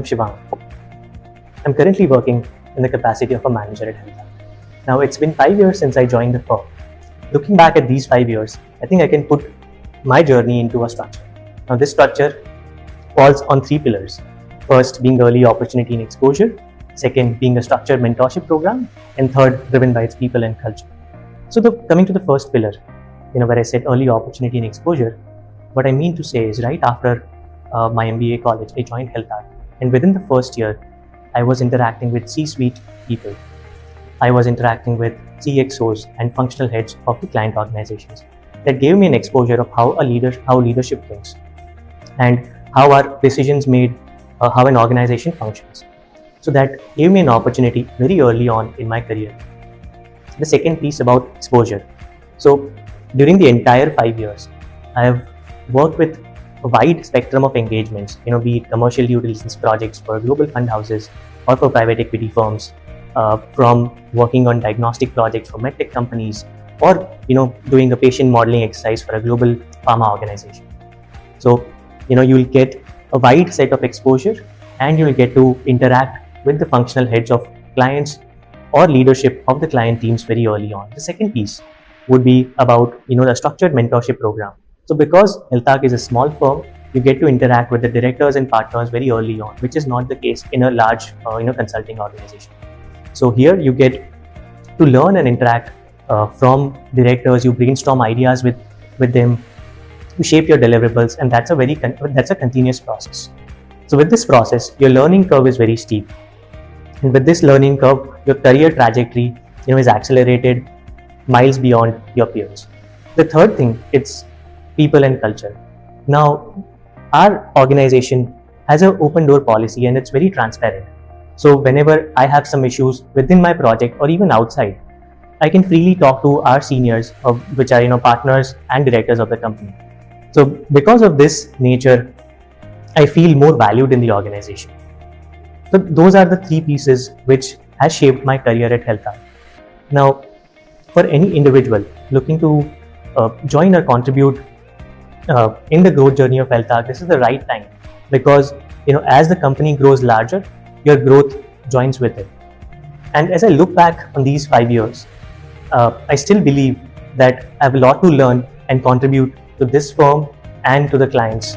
I'm Shivang. I'm currently working in the capacity of a manager at Healthark. Now, it's been 5 years since I joined the firm. Looking back at these 5 years, I think I can put my journey into a structure. Now, this structure falls on 3 pillars. First, being early opportunity and exposure. Second, being a structured mentorship program. And third, driven by its people and culture. So, coming to the first pillar, where I said early opportunity and exposure, what I mean to say is right after my MBA college, I joined Healthark. And within the first year, I was interacting with C-suite people. I was interacting with CXOs and functional heads of the client organizations. That gave me an exposure of how leadership thinks and how are decisions made, how an organization functions. So that gave me an opportunity very early on in my career. The second piece about exposure. So during the entire 5 years, I have worked with a wide spectrum of engagements, be it commercial due diligence projects for global fund houses or for private equity firms, from working on diagnostic projects for medtech companies, or doing a patient modeling exercise for a global pharma organization. So you'll get a wide set of exposure, and you'll get to interact with the functional heads of clients or leadership of the client teams very early on. The second piece would be about the structured mentorship program. So because Healthark is a small firm, you get to interact with the directors and partners very early on, which is not the case in a large consulting organization. So here you get to learn and interact from directors. You brainstorm ideas with them, you shape your deliverables, and that's a continuous process. So with this process, your learning curve is very steep, and with this learning curve, your career trajectory is accelerated miles beyond your peers. The third thing, it's people and culture. Now, our organization has an open door policy, and it's very transparent. So whenever I have some issues within my project or even outside, I can freely talk to our seniors, which are partners and directors of the company. So because of this nature, I feel more valued in the organization. So those are the 3 pieces which has shaped my career at Healthark. Now, for any individual looking to join or contribute in the growth journey of Healthark, this is the right time, because as the company grows larger, your growth joins with it. And as I look back on these 5 years, I still believe that I have a lot to learn and contribute to this firm and to the clients.